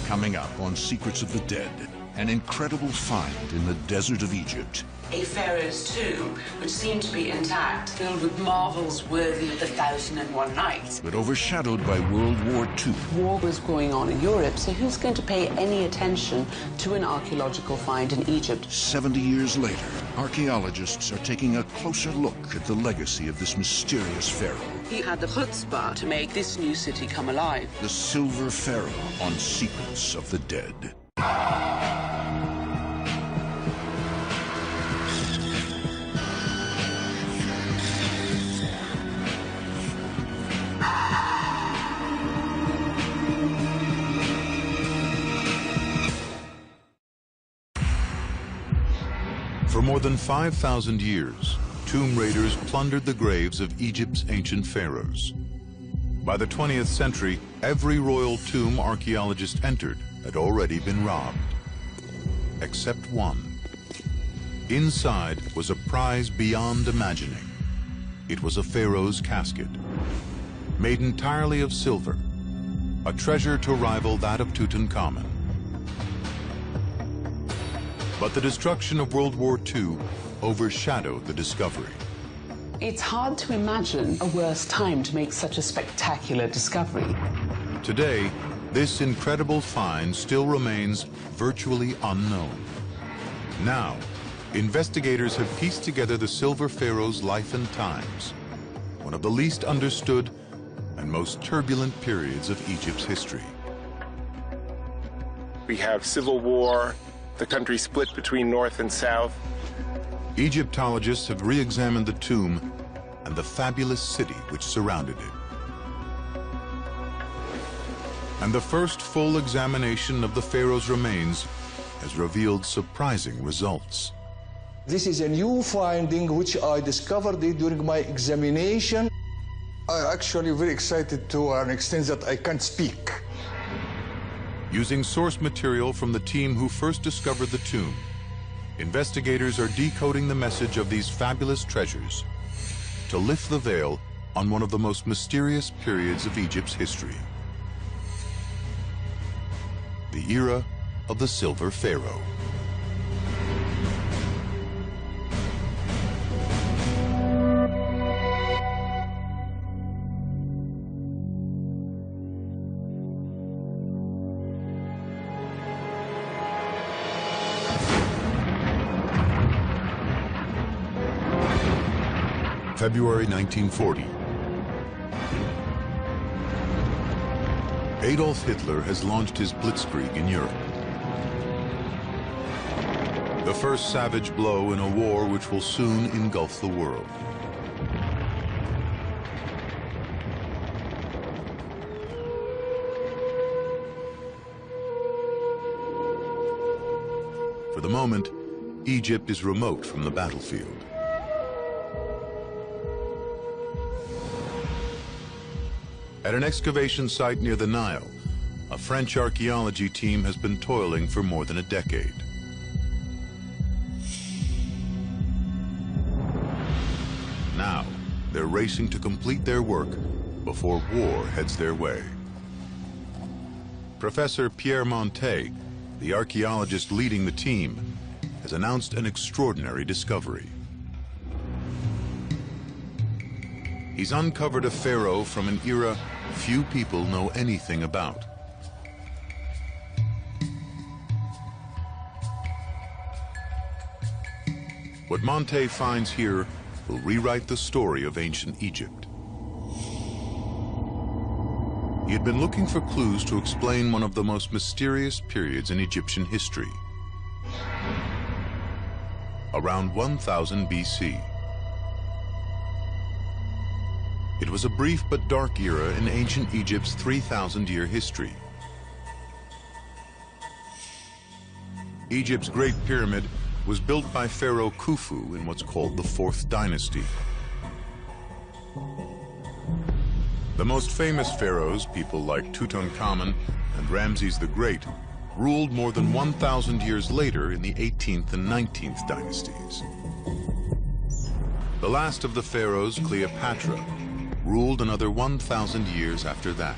Coming up on Secrets of the Dead, an incredible find in the desert of Egypt. A pharaoh's tomb, which seemed to be intact, filled with marvels worthy of the 1001 Nights. But overshadowed by World War II. War was going on in Europe, so who's going to pay any attention to an archaeological find in Egypt? 70 years later, archaeologists are taking a closer look at the legacy of this mysterious pharaoh. He had the chutzpah to make this new city come alive. The Silver Pharaoh on Secrets of the Dead. For more than 5,000 years, tomb raiders plundered the graves of Egypt's ancient pharaohs. By the 20th century, every royal tomb archaeologists entered had already been robbed. Except one. Inside was a prize beyond imagining. It was a pharaoh's casket, made entirely of silver, a treasure to rival that of Tutankhamun. But the destruction of World War II overshadowed the discovery. It's hard to imagine a worse time to make such a spectacular discovery. Today, this incredible find still remains virtually unknown. Now, investigators have pieced together the Silver Pharaoh's life and times, one of the least understood and most turbulent periods of Egypt's history. We have civil war, the country split between north and south. Egyptologists have re-examined the tomb and the fabulous city which surrounded it. And the first full examination of the pharaoh's remains has revealed surprising results. This is a new finding which I discovered during my examination. I'm actually very excited to an extent that I can't speak. Using source material from the team who first discovered the tomb, investigators are decoding the message of these fabulous treasures to lift the veil on one of the most mysterious periods of Egypt's history. The era of the Silver Pharaoh. February 1940. Adolf Hitler has launched his blitzkrieg in Europe. The first savage blow in a war which will soon engulf the world. For the moment, Egypt is remote from the battlefield. At an excavation site near the Nile, a French archaeology team has been toiling for more than a decade. Now, they're racing to complete their work before war heads their way. Professor Pierre Montet, the archaeologist leading the team, has announced an extraordinary discovery. He's uncovered a pharaoh from an era few people know anything about. What Montet finds here will rewrite the story of ancient Egypt. He had been looking for clues to explain one of the most mysterious periods in Egyptian history. Around 1000 BC. It was a brief but dark era in ancient Egypt's 3,000-year history. Egypt's Great Pyramid was built by Pharaoh Khufu in what's called the 4th Dynasty. The most famous pharaohs, people like Tutankhamun and Ramses the Great, ruled more than 1,000 years later in the 18th and 19th dynasties. The last of the pharaohs, Cleopatra, ruled another 1,000 years after that.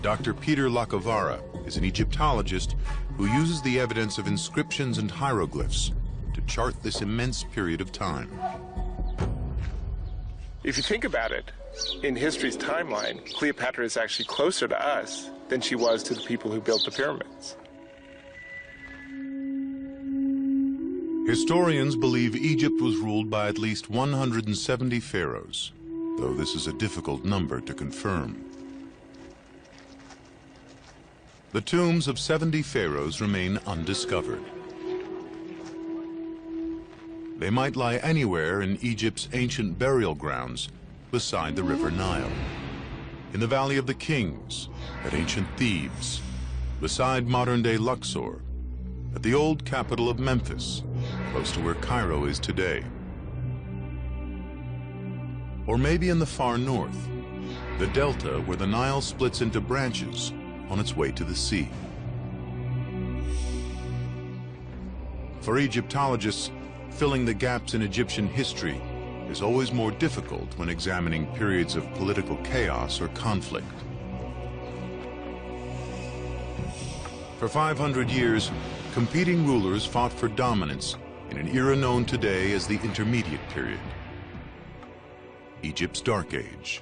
Dr. Peter Lacovara is an Egyptologist who uses the evidence of inscriptions and hieroglyphs to chart this immense period of time. If you think about it, in history's timeline, Cleopatra is actually closer to us than she was to the people who built the pyramids. Historians believe Egypt was ruled by at least 170 pharaohs, though this is a difficult number to confirm. The tombs of 70 pharaohs remain undiscovered. They might lie anywhere in Egypt's ancient burial grounds beside the River Nile, in the Valley of the Kings, at ancient Thebes, beside modern-day Luxor, at the old capital of Memphis, close to where Cairo is today. Or maybe in the far north, the delta where the Nile splits into branches on its way to the sea. For Egyptologists, filling the gaps in Egyptian history is always more difficult when examining periods of political chaos or conflict. For 500 years, competing rulers fought for dominance in an era known today as the Intermediate Period, Egypt's Dark Age.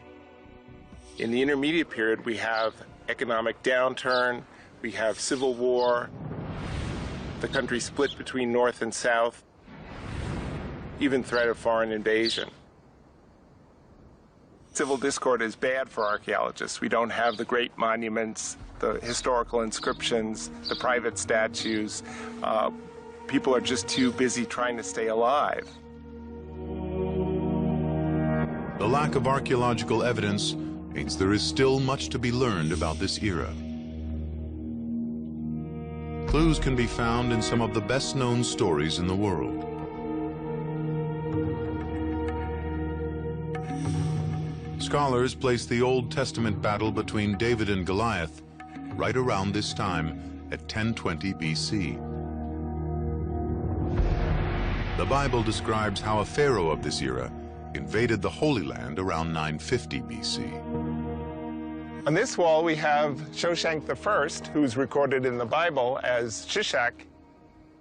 In the Intermediate Period, we have economic downturn, we have civil war, the country split between North and South, even threat of foreign invasion. Civil discord is bad for archaeologists. We don't have the great monuments, the historical inscriptions, the private statues. People are just too busy trying to stay alive. The lack of archaeological evidence means there is still much to be learned about this era. Clues can be found in some of the best-known stories in the world. Scholars place the Old Testament battle between David and Goliath right around this time at 1020 BC. The Bible describes how a pharaoh of this era invaded the Holy Land around 950 BC. On this wall, we have Shoshank I, who's recorded in the Bible as Shishak,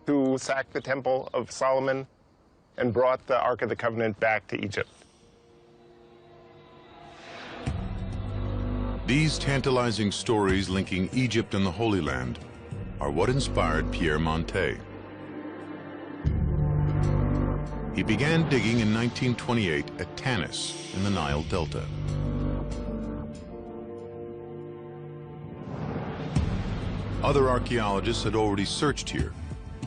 who sacked the Temple of Solomon and brought the Ark of the Covenant back to Egypt. These tantalizing stories linking Egypt and the Holy Land are what inspired Pierre Montet. He began digging in 1928 at Tanis in the Nile Delta. Other archaeologists had already searched here,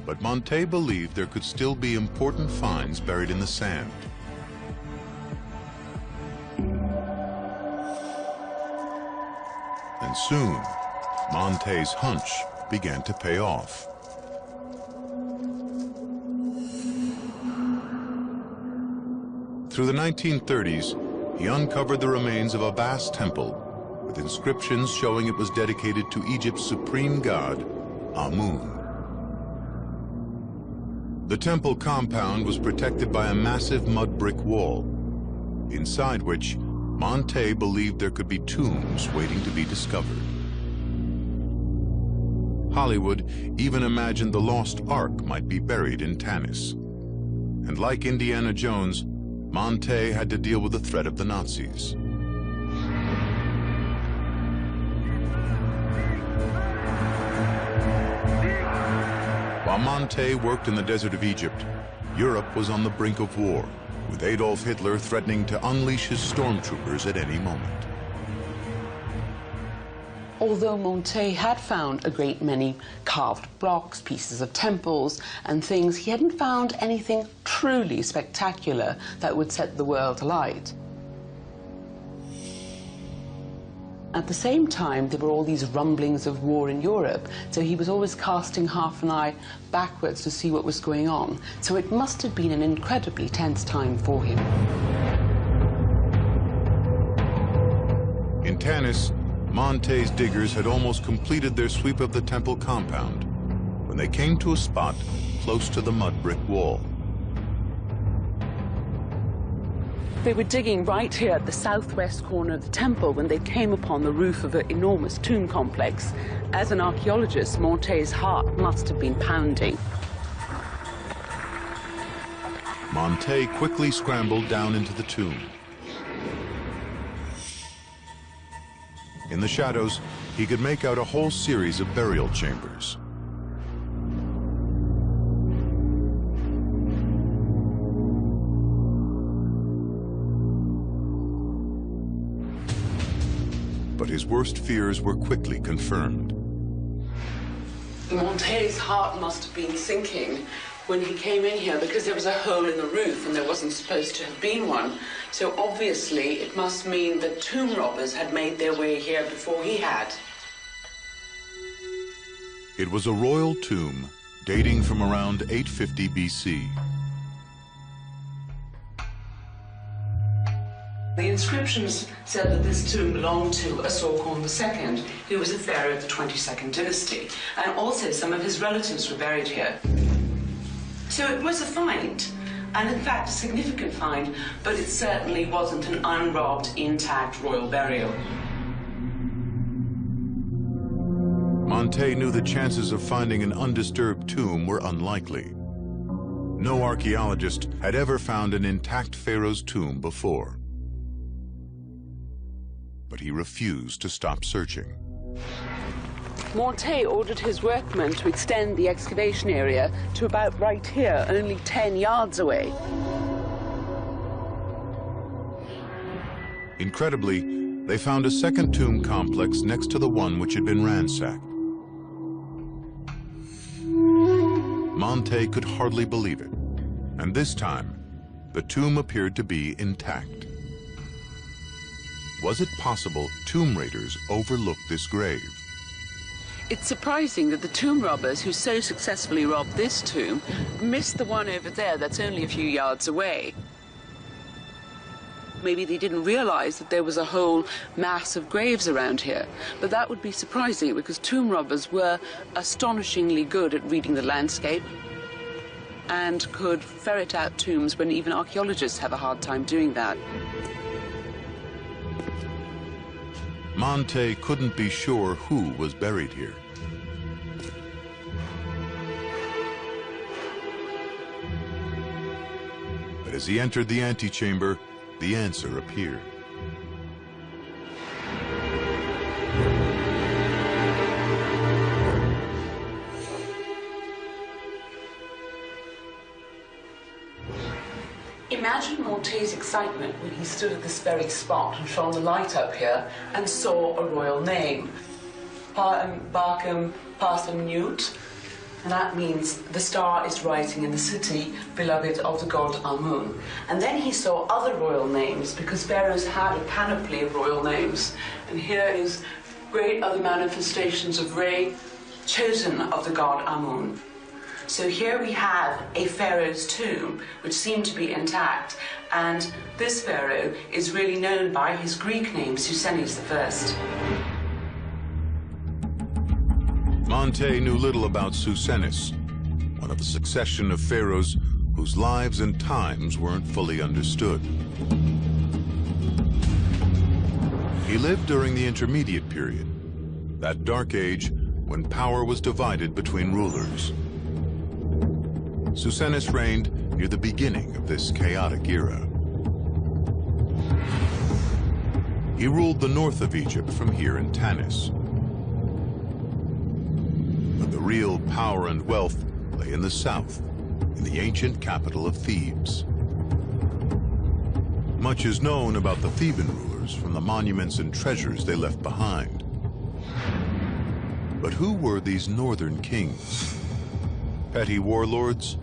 but Montet believed there could still be important finds buried in the sand. And soon, Montet's hunch began to pay off. Through the 1930s, he uncovered the remains of a vast temple with inscriptions showing it was dedicated to Egypt's supreme god, Amun. The temple compound was protected by a massive mud brick wall, inside which Montet believed there could be tombs waiting to be discovered. Hollywood even imagined the lost Ark might be buried in Tanis. And like Indiana Jones, Montet had to deal with the threat of the Nazis. While Montet worked in the desert of Egypt, Europe was on the brink of war, with Adolf Hitler threatening to unleash his stormtroopers at any moment. Although Montet had found a great many carved blocks, pieces of temples and things, he hadn't found anything truly spectacular that would set the world alight. At the same time, there were all these rumblings of war in Europe, so he was always casting half an eye backwards to see what was going on. So it must have been an incredibly tense time for him. In Tanis, Montet's diggers had almost completed their sweep of the temple compound when they came to a spot close to the mud brick wall. They were digging right here at the southwest corner of the temple when they came upon the roof of an enormous tomb complex. As an archaeologist, Monte's heart must have been pounding. Monte quickly scrambled down into the tomb. In the shadows, he could make out a whole series of burial chambers. But his worst fears were quickly confirmed. Monte's heart must have been sinking when he came in here because there was a hole in the roof and there wasn't supposed to have been one. So obviously it must mean that tomb robbers had made their way here before he had. It was a royal tomb dating from around 850 BC. The inscriptions said that this tomb belonged to Asorkon II, who was a pharaoh of the 22nd dynasty, and also some of his relatives were buried here. So it was a find, and in fact a significant find, but it certainly wasn't an unrobbed, intact royal burial. Monte knew the chances of finding an undisturbed tomb were unlikely. No archaeologist had ever found an intact pharaoh's tomb before. But he refused to stop searching. Monte ordered his workmen to extend the excavation area to about right here, only 10 yards away. Incredibly, they found a second tomb complex next to the one which had been ransacked. Monte could hardly believe it, and this time, the tomb appeared to be intact. Was it possible tomb raiders overlooked this grave? It's surprising that the tomb robbers who so successfully robbed this tomb missed the one over there that's only a few yards away. Maybe they didn't realize that there was a whole mass of graves around here. But that would be surprising because tomb robbers were astonishingly good at reading the landscape and could ferret out tombs when even archaeologists have a hard time doing that. Monte couldn't be sure who was buried here. But as he entered the antechamber, the answer appeared. Imagine Monte's excitement when he stood at this very spot and shone the light up here and saw a royal name. Barkham Parsam Newt, and that means the star is rising in the city, beloved of the god Amun. And then he saw other royal names because pharaohs had a panoply of royal names. And here is great other manifestations of Re, chosen of the god Amun. So here we have a pharaoh's tomb, which seemed to be intact, and this pharaoh is really known by his Greek name, Susenes I. Monte knew little about Susenes, one of a succession of pharaohs whose lives and times weren't fully understood. He lived during the Intermediate Period, that dark age when power was divided between rulers. Susenes reigned near the beginning of this chaotic era. He ruled the north of Egypt from here in Tanis. But the real power and wealth lay in the south, in the ancient capital of Thebes. Much is known about the Theban rulers from the monuments and treasures they left behind. But who were these northern kings? Petty warlords,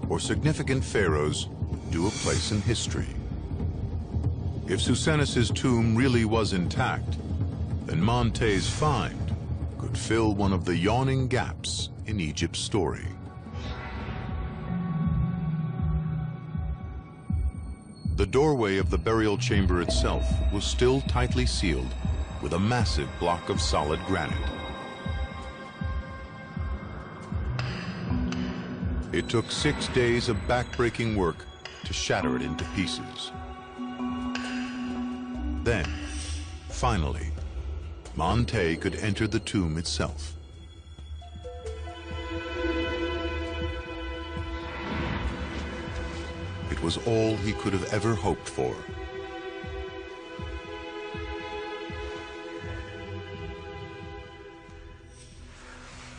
or significant pharaohs due a place in history? If Susenes' tomb really was intact, then Monte's find could fill one of the yawning gaps in Egypt's story. The doorway of the burial chamber itself was still tightly sealed with a massive block of solid granite. It took 6 days of back-breaking work to shatter it into pieces. then, finally, Monte could enter the tomb itself. It was all he could have ever hoped for.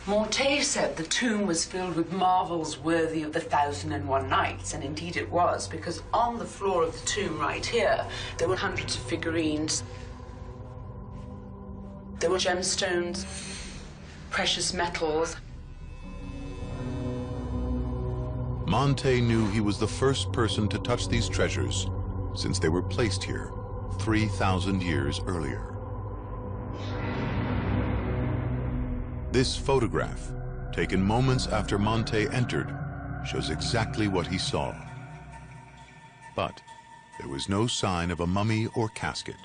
Monte said the tomb was filled with marvels worthy of the 1001 Nights, and indeed it was, because on the floor of the tomb right here, there were hundreds of figurines. There were gemstones, precious metals. Monte knew he was the first person to touch these treasures since they were placed here 3,000 years earlier. This photograph, taken moments after Monte entered, shows exactly what he saw. But there was no sign of a mummy or casket.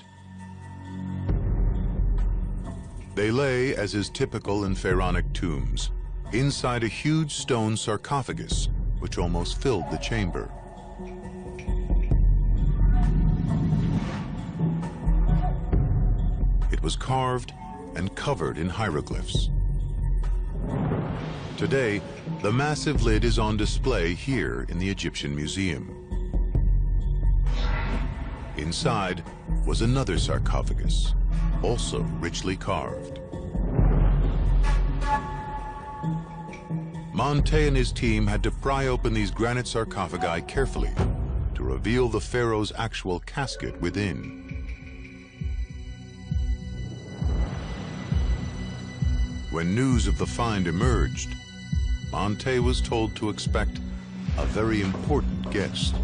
They lay, as is typical in pharaonic tombs, inside a huge stone sarcophagus, which almost filled the chamber. It was carved and covered in hieroglyphs. Today, the massive lid is on display here in the Egyptian Museum. Inside was another sarcophagus, also richly carved. Monte and his team had to pry open these granite sarcophagi carefully to reveal the pharaoh's actual casket within. When news of the find emerged, Monte was told to expect a very important guest.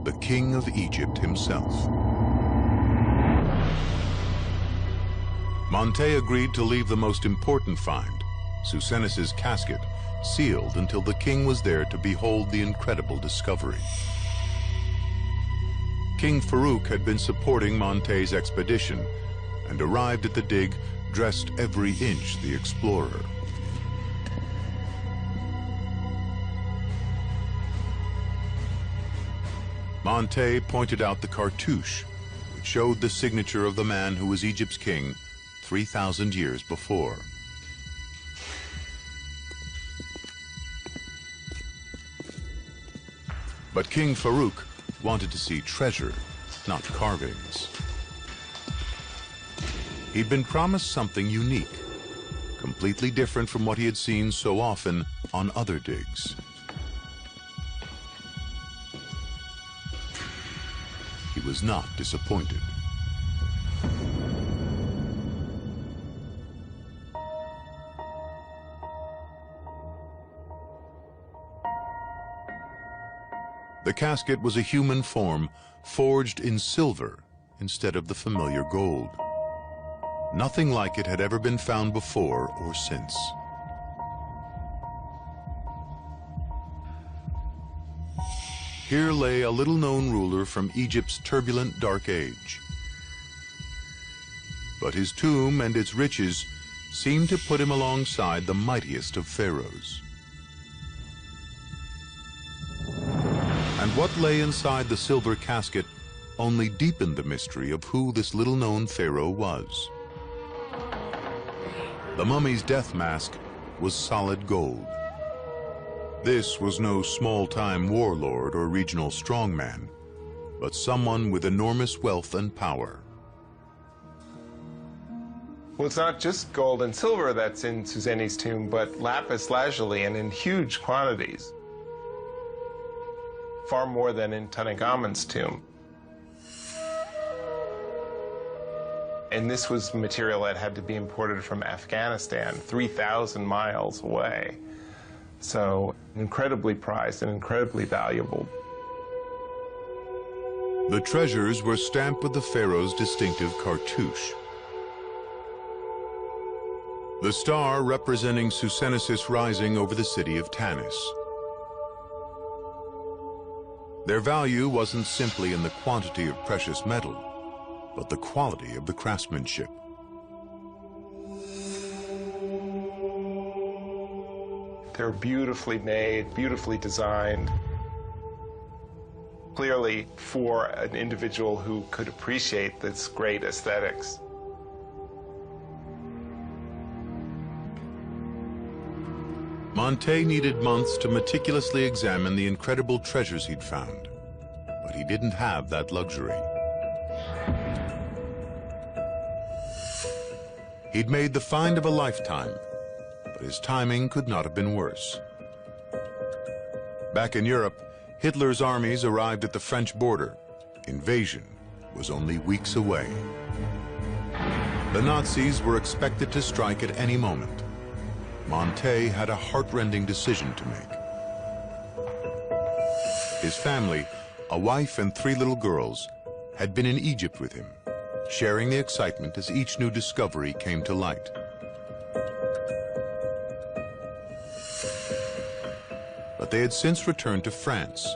The King of Egypt himself. Monte agreed to leave the most important find, Susenis's casket, sealed until the king was there to behold the incredible discovery. King Farouk had been supporting Monte's expedition and arrived at the dig dressed every inch the explorer. Monte pointed out the cartouche, which showed the signature of the man who was Egypt's king 3,000 years before. But King Farouk wanted to see treasure, not carvings. He'd been promised something unique, completely different from what he had seen so often on other digs. He was not disappointed. The casket was a human form forged in silver instead of the familiar gold. Nothing like it had ever been found before or since. Here lay a little-known ruler from Egypt's turbulent Dark Age. But his tomb and its riches seemed to put him alongside the mightiest of pharaohs. And what lay inside the silver casket only deepened the mystery of who this little-known pharaoh was. The mummy's death mask was solid gold. This was no small-time warlord or regional strongman, but someone with enormous wealth and power. Well, it's not just gold and silver that's in Susenis's tomb, but lapis lazuli, and in huge quantities. Far more than in Tutankhamun's tomb. And this was material that had to be imported from Afghanistan, 3,000 miles away. So incredibly prized and incredibly valuable. The treasures were stamped with the pharaoh's distinctive cartouche. The star representing Susenis rising over the city of Tanis. Their value wasn't simply in the quantity of precious metal, but the quality of the craftsmanship. They're beautifully made, beautifully designed. Clearly for an individual who could appreciate this great aesthetics. Montet needed months to meticulously examine the incredible treasures he'd found, but he didn't have that luxury. He'd made the find of a lifetime, but his timing could not have been worse. Back in Europe, Hitler's armies arrived at the French border. Invasion was only weeks away. The Nazis were expected to strike at any moment. Montet had a heart-rending decision to make. His family, a wife and 3 little girls, had been in Egypt with him, sharing the excitement as each new discovery came to light. But they had since returned to France.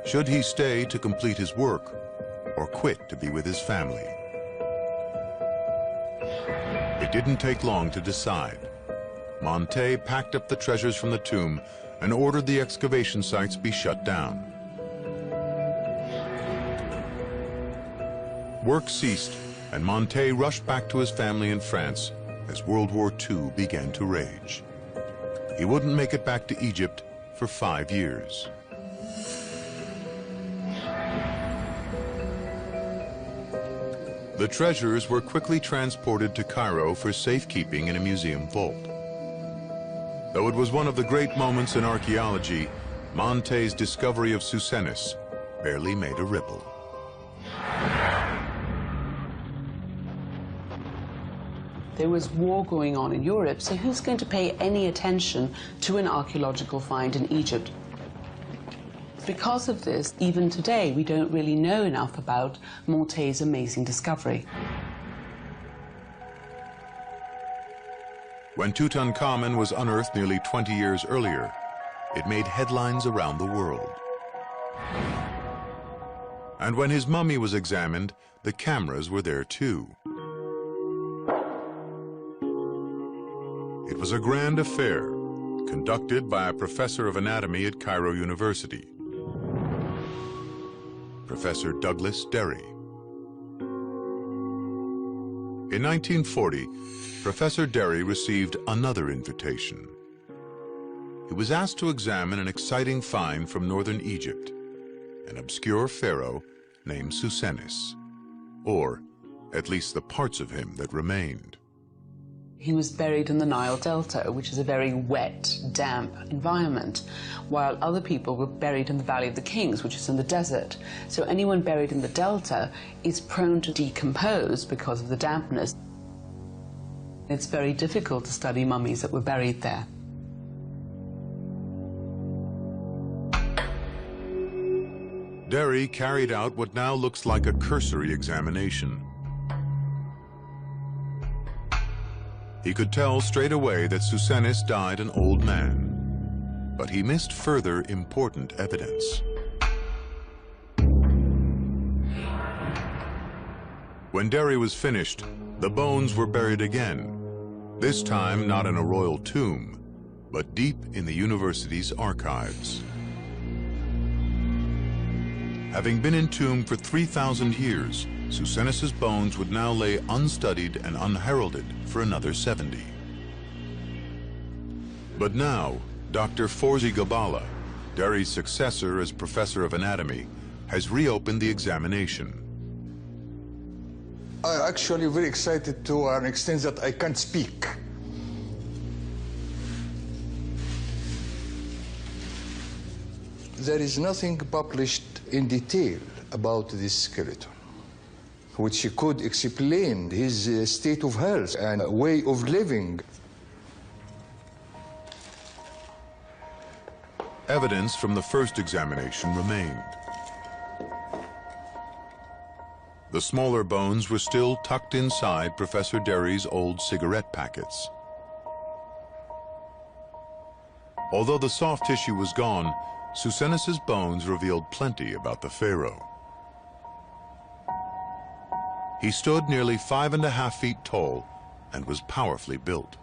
Should he stay to complete his work, or quit to be with his family? It didn't take long to decide. Montet packed up the treasures from the tomb and ordered the excavation sites be shut down. Work ceased, and Montet rushed back to his family in France as World War II began to rage. He wouldn't make it back to Egypt for 5 years. The treasures were quickly transported to Cairo for safekeeping in a museum vault. Though it was one of the great moments in archaeology, Montet's discovery of Susenis barely made a ripple. There was war going on in Europe, so who's going to pay any attention to an archaeological find in Egypt? Because of this, even today, we don't really know enough about Montet's amazing discovery. When Tutankhamun was unearthed nearly 20 years earlier, it made headlines around the world. And when his mummy was examined, the cameras were there too. It was a grand affair, conducted by a professor of anatomy at Cairo University, Professor Douglas Derry. In 1940, Professor Derry received another invitation. He was asked to examine an exciting find from northern Egypt, an obscure pharaoh named Susenis, or at least the parts of him that remained. He was buried in the Nile Delta, which is a very wet, damp environment, while other people were buried in the Valley of the Kings, which is in the desert. So anyone buried in the Delta is prone to decompose because of the dampness. It's very difficult to study mummies that were buried there. Derry carried out what now looks like a cursory examination. He could tell straight away that Susenis died an old man, but he missed further important evidence. When Derry was finished, the bones were buried again, this time not in a royal tomb, but deep in the university's archives. Having been entombed for 3,000 years, Susenis's bones would now lay unstudied and unheralded for another 70. But now, Dr. Forzi Gabala, Derry's successor as professor of anatomy, has reopened the examination. I'm actually very excited to an extent that I can't speak. There is nothing published in detail about this skeleton, which could explain his state of health and way of living. Evidence from the first examination remained. The smaller bones were still tucked inside Professor Derry's old cigarette packets. Although the soft tissue was gone, Susenis's bones revealed plenty about the pharaoh. He stood nearly 5.5 feet tall and was powerfully built.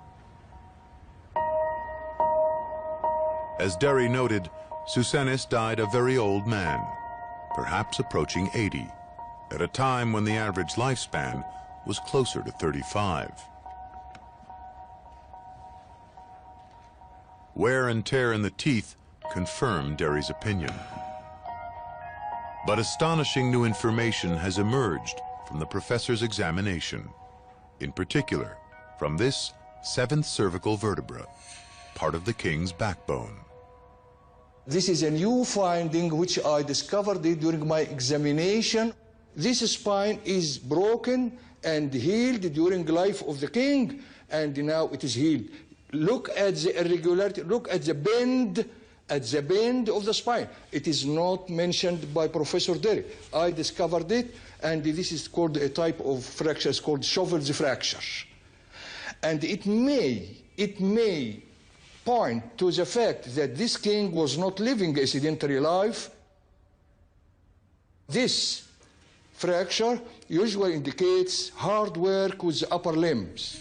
As Derry noted, Susenis died a very old man, perhaps approaching 80, at a time when the average lifespan was closer to 35. Wear and tear in the teeth confirmed Derry's opinion. But astonishing new information has emerged from the professor's examination, in particular from this 7th cervical vertebra, part of the king's backbone. This is a new finding which I discovered during my examination. This spine is broken and healed during the life of the king, and now it is healed. Look at the irregularity, look at the bend of the spine. It is not mentioned by Professor Derry. I discovered it, and this is called a type of fracture, it's called Chauvel's fracture. And it may point to the fact that this king was not living a sedentary life. This fracture usually indicates hard work with the upper limbs.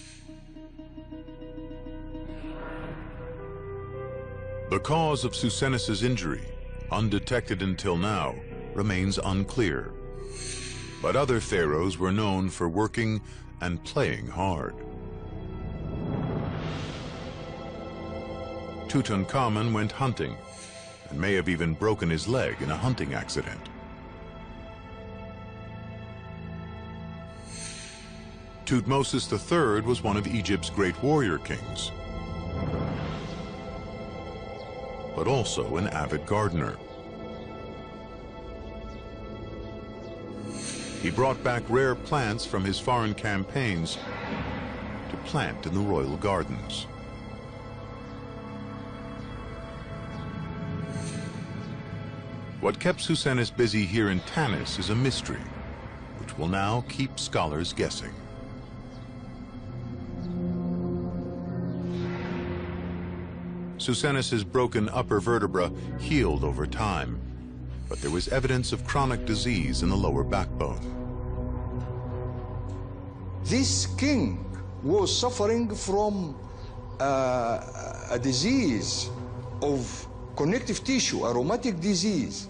The cause of Susenis's injury, undetected until now, remains unclear. But other pharaohs were known for working and playing hard. Tutankhamun went hunting and may have even broken his leg in a hunting accident. Thutmose III was one of Egypt's great warrior kings, but also an avid gardener. He brought back rare plants from his foreign campaigns to plant in the royal gardens. What kept Susenis busy here in Tanis is a mystery, which will now keep scholars guessing. Susenis's broken upper vertebra healed over time, but there was evidence of chronic disease in the lower backbone. This king was suffering from a disease of connective tissue, a rheumatic disease,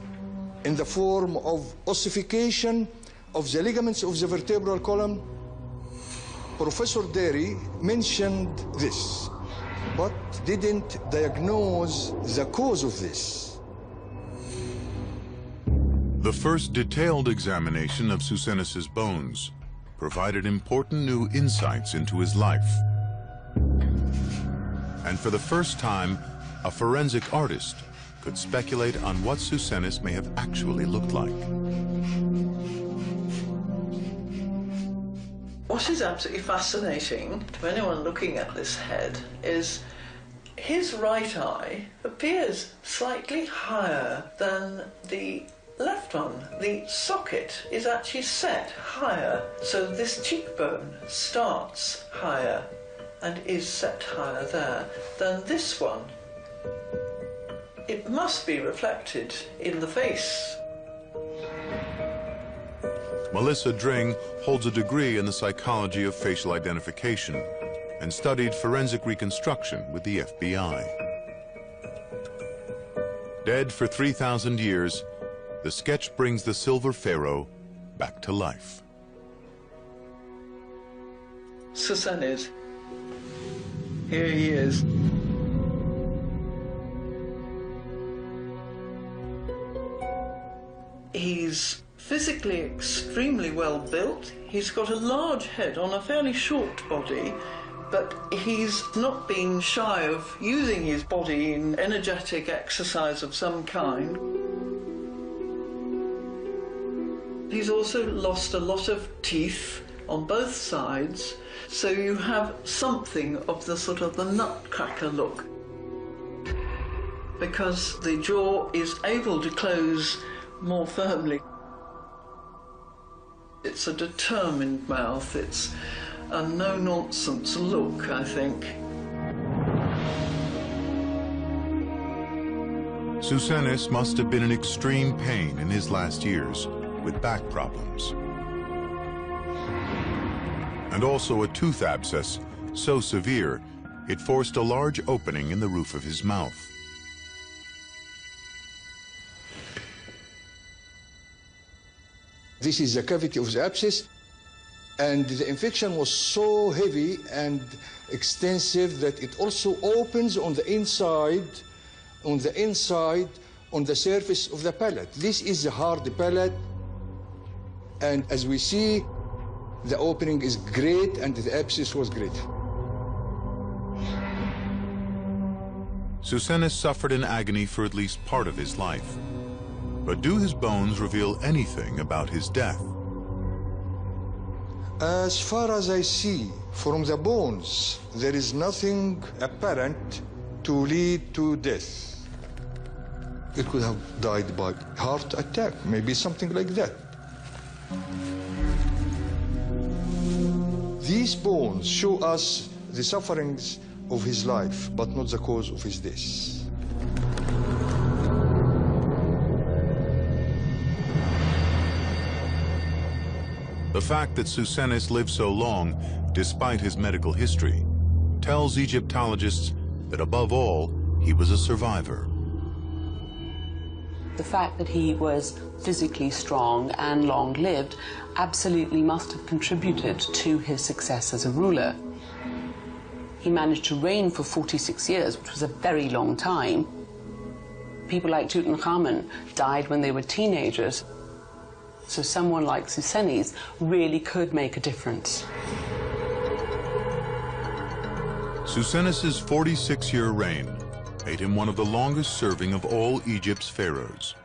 in the form of ossification of the ligaments of the vertebral column. Professor Derry mentioned this, but didn't diagnose the cause of this. The first detailed examination of Susenis's bones provided important new insights into his life. And for the first time, a forensic artist could speculate on what Susenis may have actually looked like. What is absolutely fascinating to anyone looking at this head is his right eye appears slightly higher than the left one. The socket is actually set higher, so this cheekbone starts higher and is set higher there than this one. It must be reflected in the face. Melissa Dring holds a degree in the psychology of facial identification and studied forensic reconstruction with the FBI. Dead for 3,000 years, the sketch brings the Silver Pharaoh back to life. Susenis. Here he is. He's physically extremely well built. He's got a large head on a fairly short body, but he's not been shy of using his body in energetic exercise of some kind. He's also lost a lot of teeth on both sides, so you have something of the sort of the nutcracker look, because the jaw is able to close more firmly. It's a determined mouth. It's a no-nonsense look, I think. Susenis must have been in extreme pain in his last years with back problems, and also a tooth abscess so severe it forced a large opening in the roof of his mouth. This is the cavity of the abscess, and the infection was so heavy and extensive that it also opens on the inside, on the surface of the palate. This is the hard palate, and as we see, the opening is great and the abscess was great. Susenes suffered in agony for at least part of his life. But do his bones reveal anything about his death? As far as I see, from the bones, there is nothing apparent to lead to death. It could have died by heart attack, maybe something like that. These bones show us the sufferings of his life, but not the cause of his death. The fact that Susenes lived so long, despite his medical history, tells Egyptologists that above all, he was a survivor. The fact that he was physically strong and long-lived absolutely must have contributed to his success as a ruler. He managed to reign for 46 years, which was a very long time. People like Tutankhamun died when they were teenagers. So someone like Susenes really could make a difference. Susenes' 46-year reign made him one of the longest-serving of all Egypt's pharaohs.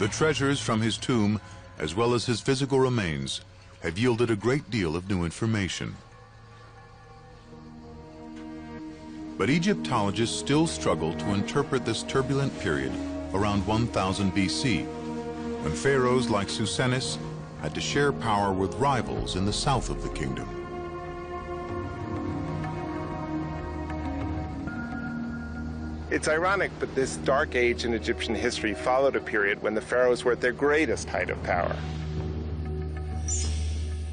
The treasures from his tomb, as well as his physical remains, have yielded a great deal of new information. But Egyptologists still struggle to interpret this turbulent period around 1000 BC, when pharaohs like Susenes had to share power with rivals in the south of the kingdom. It's ironic, but this dark age in Egyptian history followed a period when the pharaohs were at their greatest height of power.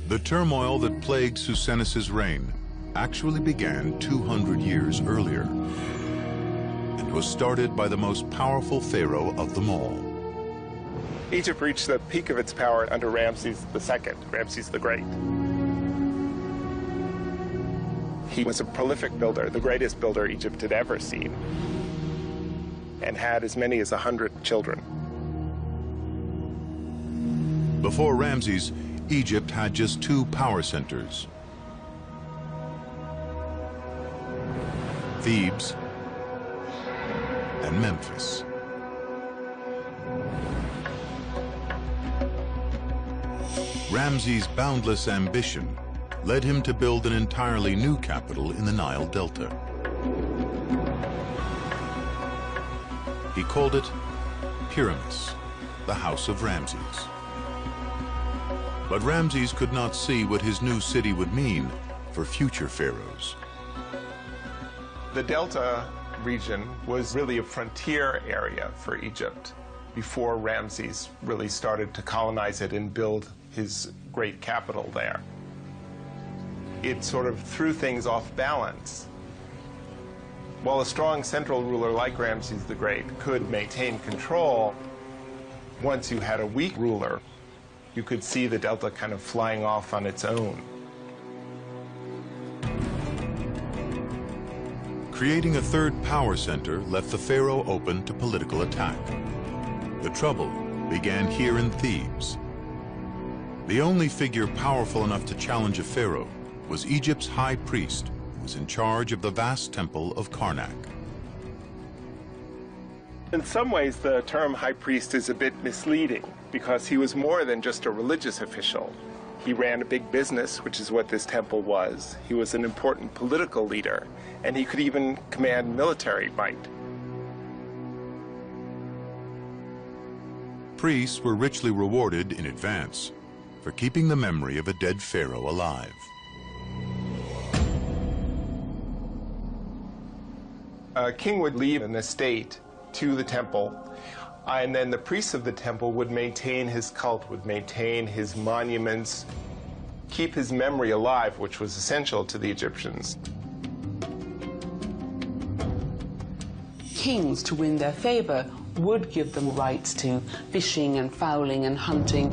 The turmoil that plagued Susenes' reign actually began 200 years earlier and was started by the most powerful pharaoh of them all. Egypt reached the peak of its power under Ramses II, Ramses the Great. He was a prolific builder, the greatest builder Egypt had ever seen, and had as many as 100 children. Before Ramses, Egypt had just two power centers: Thebes and Memphis. Ramses' boundless ambition led him to build an entirely new capital in the Nile Delta. He called it Pyramus, the House of Ramses. But Ramses could not see what his new city would mean for future pharaohs. The Delta region was really a frontier area for Egypt before Ramses really started to colonize it and build his great capital there. It sort of threw things off balance. While a strong central ruler like Ramses the Great could maintain control, once you had a weak ruler, you could see the Delta kind of flying off on its own. Creating a third power center left the pharaoh open to political attack. The trouble began here in Thebes. The only figure powerful enough to challenge a pharaoh was Egypt's high priest, who was in charge of the vast temple of Karnak. In some ways, the term high priest is a bit misleading because he was more than just a religious official. He ran a big business, which is what this temple was. He was an important political leader, and he could even command military might. Priests were richly rewarded in advance for keeping the memory of a dead pharaoh alive. A king would leave an estate to the temple, and then the priests of the temple would maintain his cult, would maintain his monuments, keep his memory alive, which was essential to the Egyptians. Kings, to win their favor, would give them rights to fishing and fowling and hunting.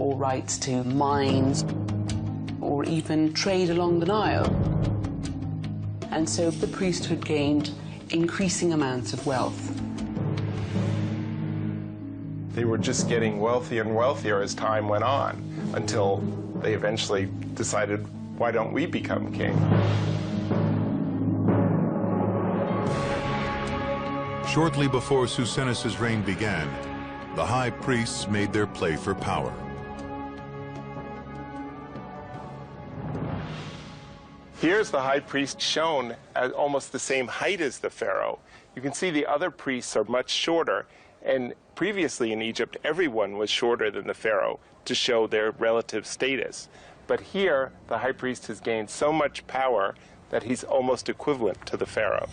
or rights to mines, or even trade along the Nile. And so the priesthood gained increasing amounts of wealth. They were just getting wealthier and wealthier as time went on, until they eventually decided, why don't we become king? Shortly before Susenis's reign began, the high priests made their play for power. Here's the high priest shown at almost the same height as the pharaoh. You can see the other priests are much shorter, and previously in Egypt, everyone was shorter than the pharaoh to show their relative status. But here, the high priest has gained so much power that he's almost equivalent to the pharaoh.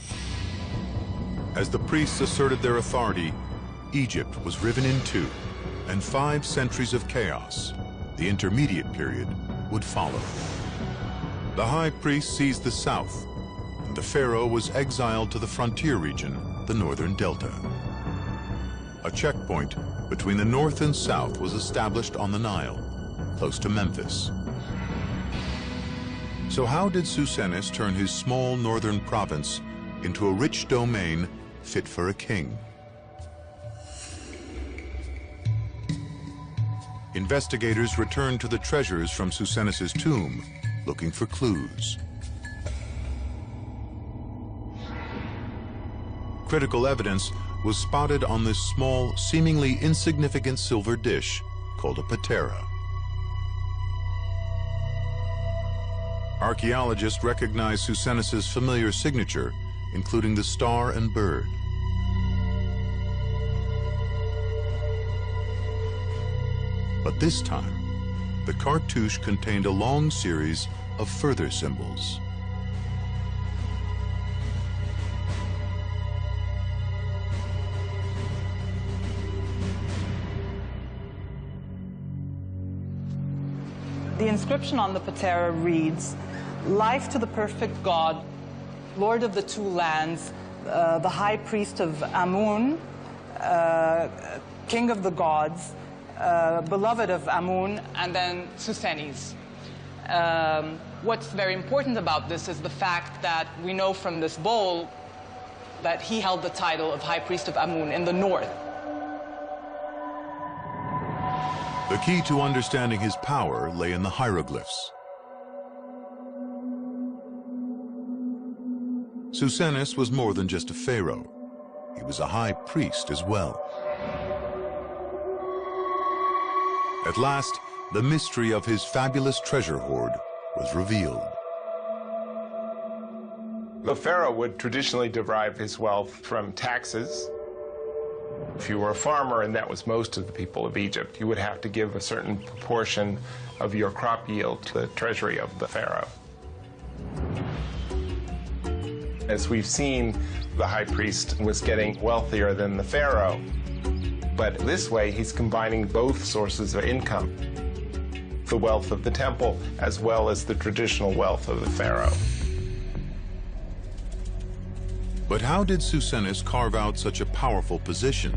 As the priests asserted their authority, Egypt was riven in two, and 5 centuries of chaos, the intermediate period, would follow. The high priest seized the south, and the pharaoh was exiled to the frontier region, the northern delta. A checkpoint between the north and south was established on the Nile, close to Memphis. So how did Susenis turn his small northern province into a rich domain fit for a king? Investigators returned to the treasures from Susenis's tomb, looking for clues. Critical evidence was spotted on this small, seemingly insignificant silver dish called a patera. Archaeologists recognized Susenis's familiar signature, including the star and bird. But this time, the cartouche contained a long series of further symbols. The inscription on the patera reads, "Life to the perfect God, Lord of the two lands, the high priest of Amun, king of the gods, beloved of Amun," and then Susenis. What's very important about this is the fact that we know from this bowl that he held the title of high priest of Amun in the north. The key to understanding his power lay in the hieroglyphs. Susenis was more than just a pharaoh. He was a high priest as well. At last, the mystery of his fabulous treasure hoard was revealed. The pharaoh would traditionally derive his wealth from taxes. If you were a farmer, and that was most of the people of Egypt, you would have to give a certain proportion of your crop yield to the treasury of the pharaoh. As we've seen, the high priest was getting wealthier than the pharaoh, but this way he's combining both sources of income, the wealth of the temple as well as the traditional wealth of the pharaoh. But how did Susenis carve out such a powerful position?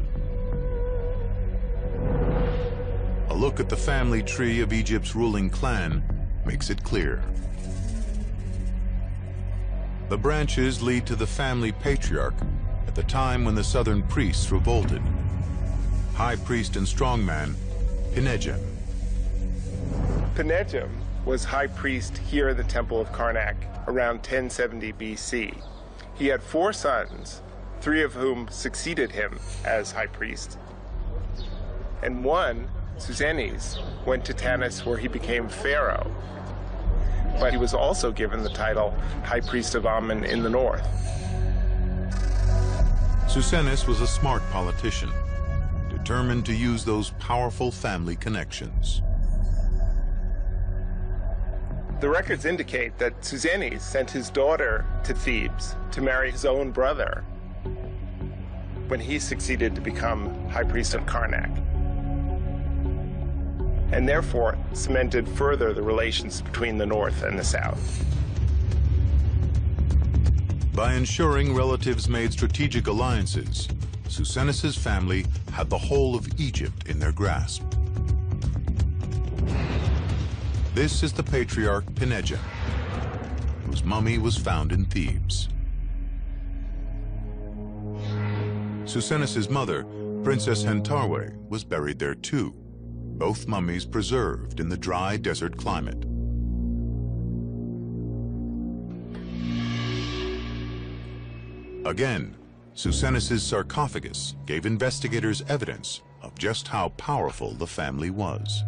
A look at the family tree of Egypt's ruling clan makes it clear. The branches lead to the family patriarch at the time when the southern priests revolted. High priest and strongman, Pinejem. Pinejem was high priest here in the Temple of Karnak around 1070 BC. He had 4 sons, 3 of whom succeeded him as high priest. And one, Susenis, went to Tanis where he became pharaoh. But he was also given the title high priest of Amun in the north. Susenis was a smart politician, determined to use those powerful family connections. The records indicate that Susenis sent his daughter to Thebes to marry his own brother when he succeeded to become high priest of Karnak, and therefore cemented further the relations between the north and the south. By ensuring relatives made strategic alliances, Susenis's family had the whole of Egypt in their grasp. This is the patriarch Pineja, whose mummy was found in Thebes. Susenis's mother, Princess Hentarwe, was buried there too, both mummies preserved in the dry desert climate. Again, Susenis's sarcophagus gave investigators evidence of just how powerful the family was.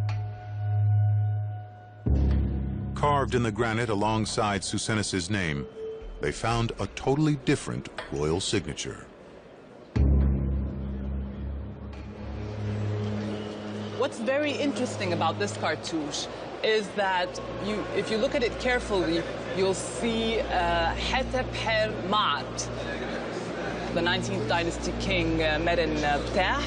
Carved in the granite alongside Susenis's name, they found a totally different royal signature. What's very interesting about this cartouche is that if you look at it carefully, you'll see Hetep-her Ma'at, the 19th dynasty king Meren Ptah.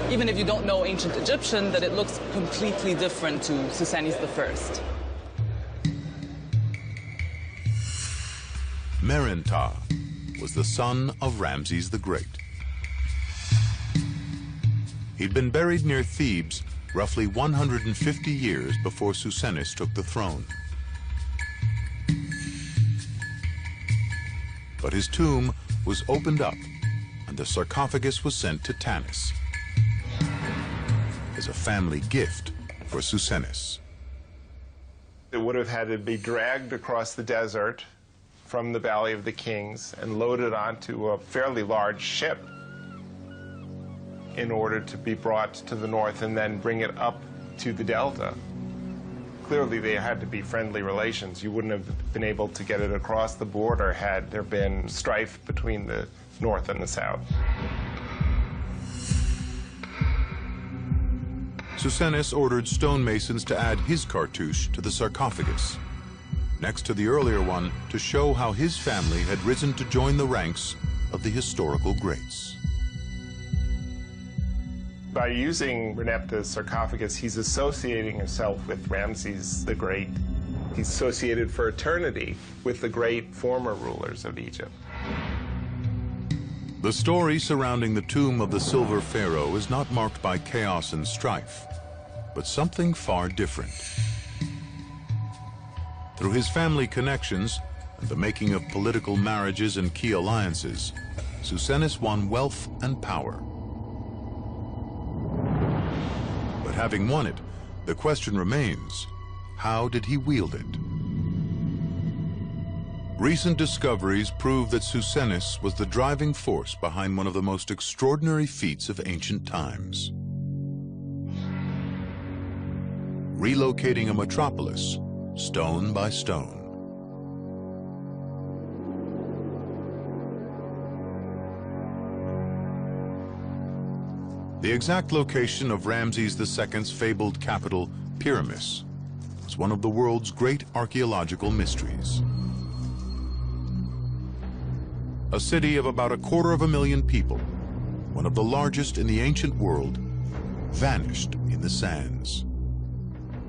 Even if you don't know ancient Egyptian, that it looks completely different to Susenis I. Meren-Ptah was the son of Ramses the Great. He'd been buried near Thebes roughly 150 years before Susenis took the throne. But his tomb was opened up, and the sarcophagus was sent to Tanis as a family gift for Susenis. It would have had to be dragged across the desert from the Valley of the Kings and loaded onto a fairly large ship in order to be brought to the north and then bring it up to the delta. Clearly, they had to be friendly relations. You wouldn't have been able to get it across the border had there been strife between the north and the south. Susenis ordered stonemasons to add his cartouche to the sarcophagus, next to the earlier one, to show how his family had risen to join the ranks of the historical greats. By using Merneptah's sarcophagus, he's associating himself with Ramses the Great. He's associated for eternity with the great former rulers of Egypt. The story surrounding the tomb of the Silver Pharaoh is not marked by chaos and strife, but something far different. Through his family connections and the making of political marriages and key alliances, Susenis won wealth and power. But having won it, the question remains, how did he wield it? Recent discoveries prove that Susenis was the driving force behind one of the most extraordinary feats of ancient times. Relocating a metropolis, stone by stone. The exact location of Ramses II's fabled capital, Pyramus, was one of the world's great archaeological mysteries. A city of about 250,000 people, one of the largest in the ancient world, vanished in the sands.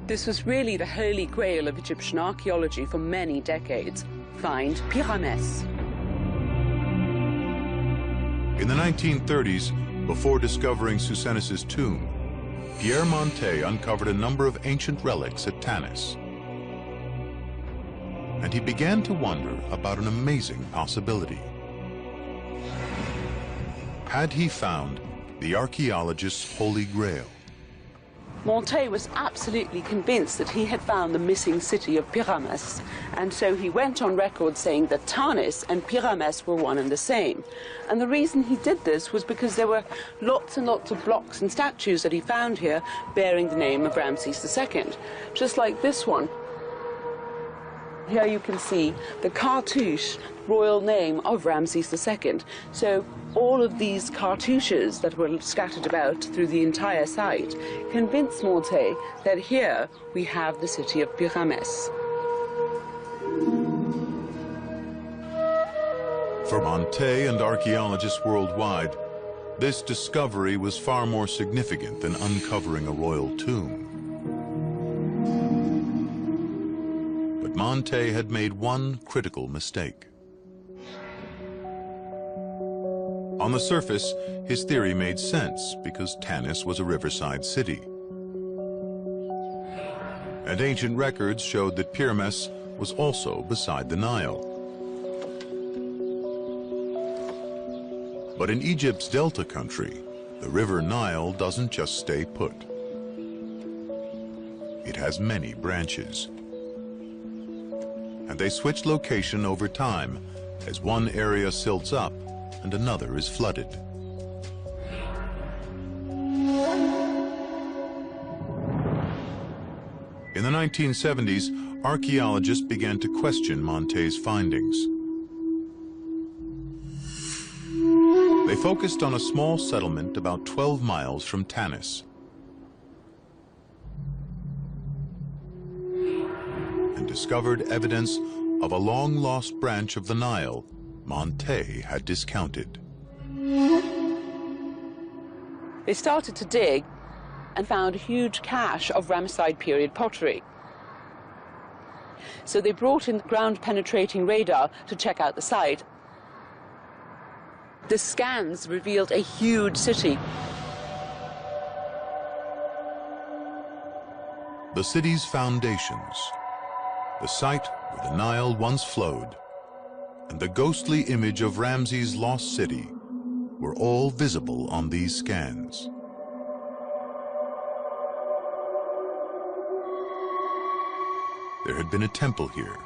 This was really the holy grail of Egyptian archaeology for many decades. Find Pyramus. In the 1930s, before discovering Susenis's tomb, Pierre Montet uncovered a number of ancient relics at Tanis. And he began to wonder about an amazing possibility. Had he found the archaeologist's holy grail? Montet was absolutely convinced that he had found the missing city of Pyramus, and so he went on record saying that Tanis and Pyramus were one and the same. And the reason he did this was because there were lots and lots of blocks and statues that he found here bearing the name of Ramses II, just like this one. Here you can see the cartouche royal name of Ramses II. So all of these cartouches that were scattered about through the entire site convinced Montet that here we have the city of Pyramus. For Montet and archaeologists worldwide, this discovery was far more significant than uncovering a royal tomb. But Montet had made one critical mistake. On the surface, his theory made sense because Tanis was a riverside city. And ancient records showed that Pyramus was also beside the Nile. But in Egypt's delta country, the river Nile doesn't just stay put. It has many branches. And they switch location over time as one area silts up and another is flooded. In the 1970s, archaeologists began to question Monte's findings. They focused on a small settlement about 12 miles from Tanis. And discovered evidence of a long-lost branch of the Nile Monte had discounted. They started to dig and found a huge cache of Ramesside period pottery. So they brought in ground-penetrating radar to check out the site. The scans revealed a huge city. The city's foundations, the site where the Nile once flowed, and the ghostly image of Ramses' lost city were all visible on these scans. There had been a temple here,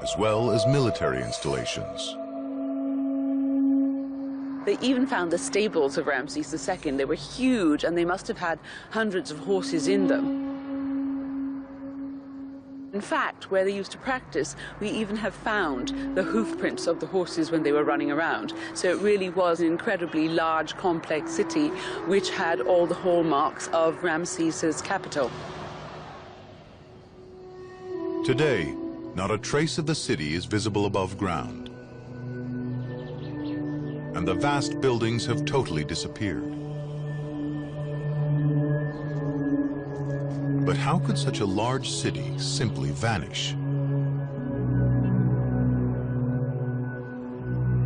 as well as military installations. They even found the stables of Ramses II. They were huge, and they must have had hundreds of horses in them. In fact, where they used to practice, we even have found the hoof prints of the horses when they were running around. So it really was an incredibly large, complex city, which had all the hallmarks of Ramses' capital. Today, not a trace of the city is visible above ground. And the vast buildings have totally disappeared. But how could such a large city simply vanish?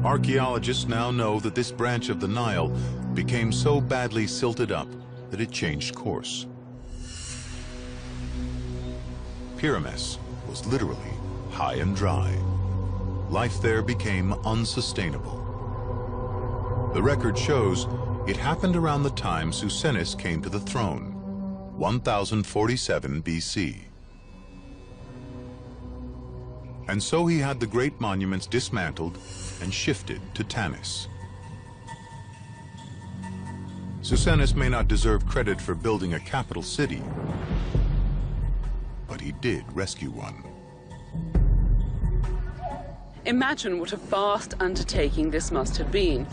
Archaeologists now know that this branch of the Nile became so badly silted up that it changed course. Pyramus was literally high and dry. Life there became unsustainable. The record shows it happened around the time Susenis came to the throne, 1047 BC. And so he had the great monuments dismantled and shifted to Tanis. Susenis may not deserve credit for building a capital city, but he did rescue one. Imagine what a vast undertaking this must have been.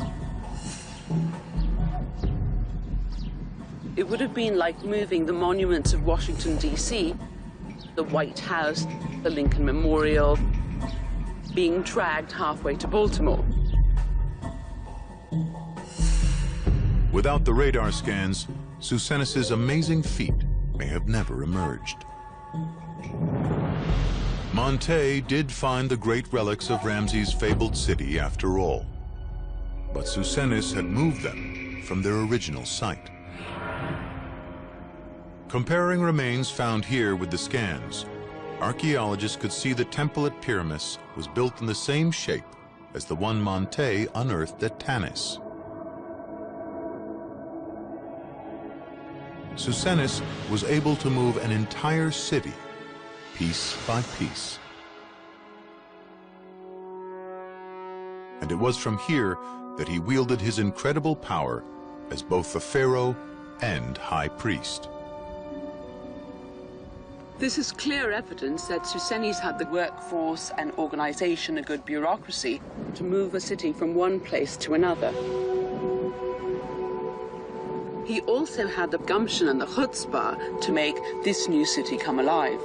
It would have been like moving the monuments of Washington, D.C., the White House, the Lincoln Memorial, being dragged halfway to Baltimore. Without the radar scans, Susenis' amazing feat may have never emerged. Monte did find the great relics of Ramses' fabled city after all, but Susenis had moved them from their original site. Comparing remains found here with the scans, archaeologists could see the temple at Pyramus was built in the same shape as the one Monte unearthed at Tanis. Susenis was able to move an entire city, piece by piece. And it was from here that he wielded his incredible power as both the pharaoh and high priest. This is clear evidence that Susenis had the workforce and organization, a good bureaucracy, to move a city from one place to another. He also had the gumption and the chutzpah to make this new city come alive.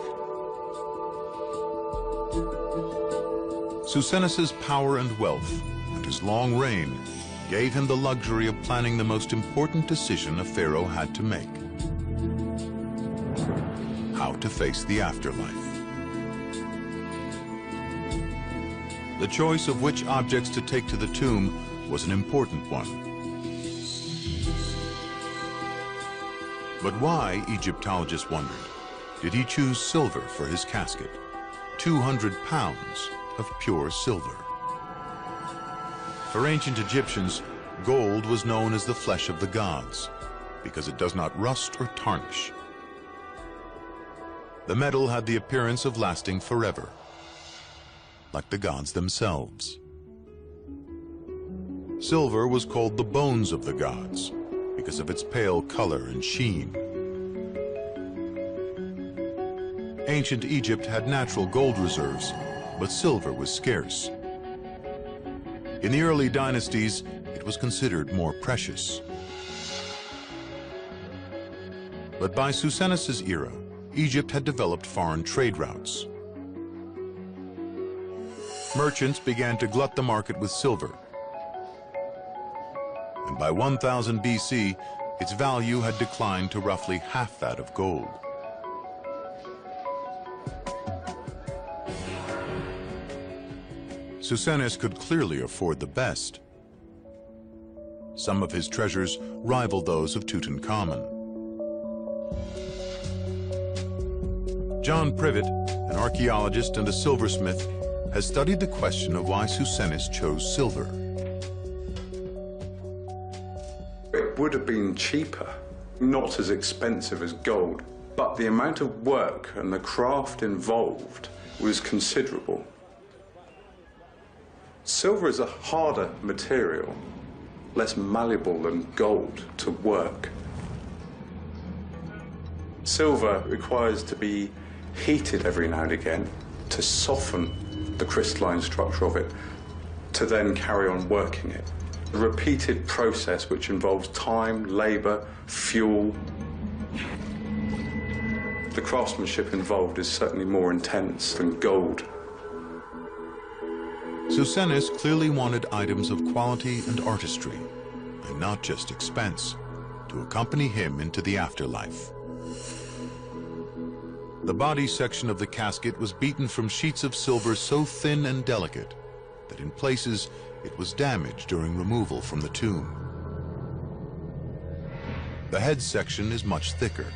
Susenis' power and wealth and his long reign gave him the luxury of planning the most important decision a pharaoh had to make: how to face the afterlife. The choice of which objects to take to the tomb was an important one. But why, Egyptologists wondered, did he choose silver for his casket, 200 pounds of pure silver. For ancient Egyptians, gold was known as the flesh of the gods because it does not rust or tarnish. The metal had the appearance of lasting forever, like the gods themselves. Silver was called the bones of the gods because of its pale color and sheen. Ancient Egypt had natural gold reserves, but silver was scarce. In the early dynasties, it was considered more precious. But by Susenis's era, Egypt had developed foreign trade routes. Merchants began to glut the market with silver. And by 1000 BC, its value had declined to roughly half that of gold. Susenis could clearly afford the best. Some of his treasures rival those of Tutankhamun. John Privet, an archaeologist and a silversmith, has studied the question of why Susenis chose silver. It would have been cheaper, not as expensive as gold, but the amount of work and the craft involved was considerable. Silver is a harder material, less malleable than gold to work. Silver requires to be heated every now and again to soften the crystalline structure of it, to then carry on working it. A repeated process which involves time, labor, fuel. The craftsmanship involved is certainly more intense than gold. Susenis clearly wanted items of quality and artistry, and not just expense, to accompany him into the afterlife. The body section of the casket was beaten from sheets of silver so thin and delicate that in places it was damaged during removal from the tomb. The head section is much thicker.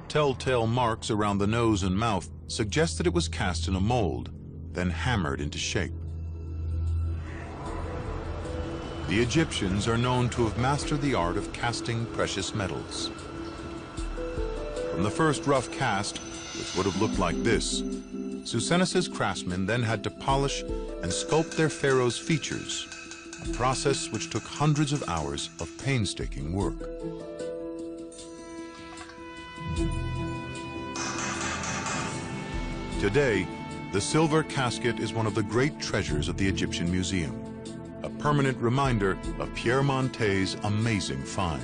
Telltale marks around the nose and mouth suggest that it was cast in a mold, then hammered into shape. The Egyptians are known to have mastered the art of casting precious metals. From the first rough cast, which would have looked like this, Susenis's craftsmen then had to polish and sculpt their pharaoh's features, a process which took hundreds of hours of painstaking work. Today, the silver casket is one of the great treasures of the Egyptian Museum, a permanent reminder of Pierre Montet's amazing find.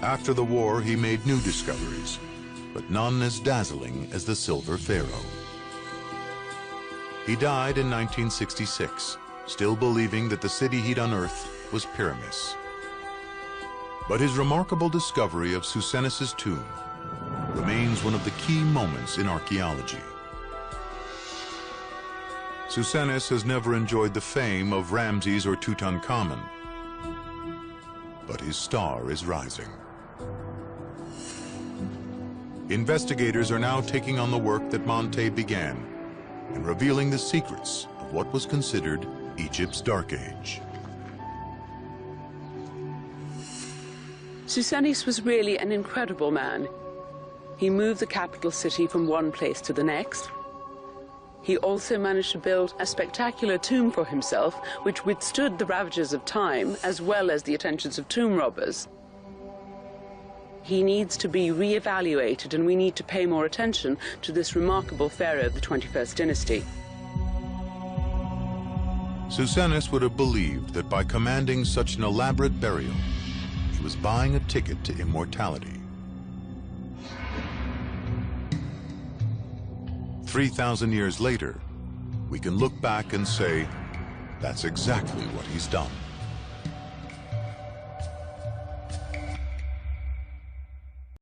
After the war, he made new discoveries, but none as dazzling as the Silver Pharaoh. He died in 1966, still believing that the city he'd unearthed was Pyramus. But his remarkable discovery of Susenis's tomb remains one of the key moments in archaeology. Susenis has never enjoyed the fame of Ramses or Tutankhamun, but his star is rising. Investigators are now taking on the work that Montet began and revealing the secrets of what was considered Egypt's Dark Age. Susenis was really an incredible man. He moved the capital city from one place to the next. He also managed to build a spectacular tomb for himself, which withstood the ravages of time, as well as the attentions of tomb robbers. He needs to be re-evaluated, and we need to pay more attention to this remarkable pharaoh of the 21st dynasty. Susenis would have believed that by commanding such an elaborate burial, he was buying a ticket to immortality. 3,000 years later, we can look back and say, that's exactly what he's done.